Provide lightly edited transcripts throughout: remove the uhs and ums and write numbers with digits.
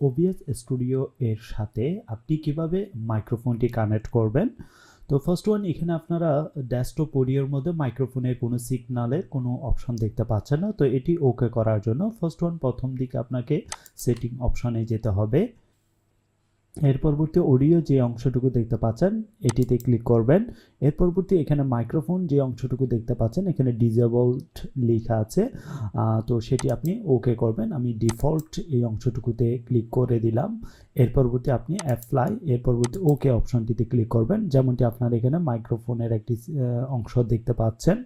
OBS studio এর সাথে আপনি কিভাবে মাইক্রোফোনটি কানেক্ট করবেন। তো ফার্স্ট ওয়ান, এখানে আপনারা ডেস্কটপ অডিওর মধ্যে মাইক্রোফোনের কোনো সিগন্যালের কোনো অপশন দেখতে পাচ্ছেন না। তো এটি ওকে করার জন্য ফার্স্ট ওয়ান প্রথম দিকে আপনাকে সেটিং অপশনে যেতে হবে। এর পরবর্তী অডিও যে অংশটুকু দেখতে পাচ্ছেন এটিতে ক্লিক করবেন। এর পরবর্তী এখানে মাইক্রোফোন যে অংশটুকু দেখতে পাচ্ছেন এখানে ডিসেবলড লেখা আছে, তো সেটি আপনি ওকে করবেন। আমি ডিফল্ট এই অংশটুকুতে ক্লিক করে দিলাম। এর পরবর্তী আপনি অ্যাপ্লাই, এর পরবর্তী ওকে অপশনটিতে ক্লিক করবেন। যেমনটি আপনার এখানে মাইক্রোফোনের একটি অংশ দেখতে পাচ্ছেন,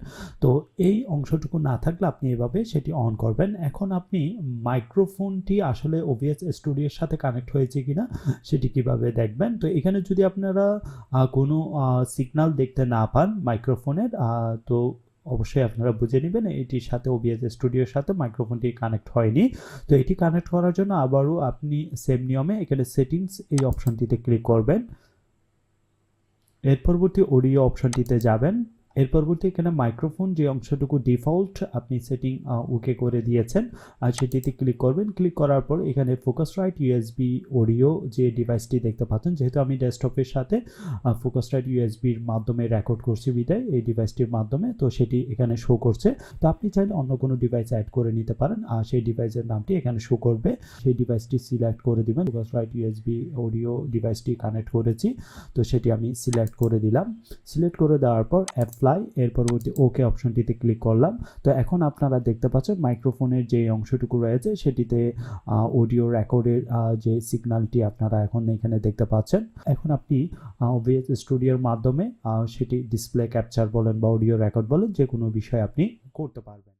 তো এই অংশটুকু না থাকলে আপনি এভাবে সেটি অন করবেন। এখন আপনি মাইক্রোফোনটি আসলে OBS স্টুডিওর সাথে কানেক্ট হয়েছে কিনা সেটি কিভাবে দেখবেন। তো এখানে যদি আপনারা কোনো সিগন্যাল দেখতে না পান মাইক্রোফোনের, তো অবশ্যই আপনারা বুঝে নেবেন এটির সাথে OBS স্টুডিওর সাথে মাইক্রোফোনটি কানেক্ট হয়নি। তো এটি কানেক্ট করার জন্য আবারও আপনি সেম নিয়মে এখানে সেটিংস এই অপশনটিতে ক্লিক করবেন। এর পরবর্তী অডিও অপশনটিতে যাবেন। এর পরবর্তী এখানে মাইক্রোফোন যে অংশটুকু ডিফল্ট আপনি সেটিং ওকে করে দিয়েছেন আর সেটিতে ক্লিক করবেন। ক্লিক করার পর এখানে ফোকাসরাইট ইউএসবি অডিও যে ডিভাইসটি দেখতে পাচ্ছেন, যেহেতু আমি ডেস্কটপের সাথে ফোকাসরাইট ইউএসবির মাধ্যমে রেকর্ড করছি বিদায় এই ডিভাইসটির মাধ্যমে, তো সেটি এখানে শো করছে। তো আপনি চাইলে অন্য কোনো ডিভাইস অ্যাড করে নিতে পারেন আর সেই ডিভাইসের নামটি এখানে শো করবে। সেই ডিভাইসটি সিলেক্ট করে দিবেন। ফোকাসরাইট ইউএসবি অডিও ডিভাইসটি কানেক্ট করেছি, তো সেটি আমি সিলেক্ট করে দিলাম। সিলেক্ট করে দেওয়ার পর অ্যাপ্লাই, এর পরবর্তী ওকে অপশনটিতে ক্লিক করলাম। তো এখন আপনারা দেখতে পাচ্ছেন মাইক্রোফোনের যে অংশটুকু রয়েছে সেটিতে অডিও রেকর্ডের যে সিগন্যালটি আপনারা এখন এখানে দেখতে পাচ্ছেন। এখন আপনি OBS স্টুডিওর মাধ্যমে সেটি ডিসপ্লে ক্যাপচার বলেন বা অডিও রেকর্ড বলেন, যে কোনো বিষয় আপনি করতে পারবেন।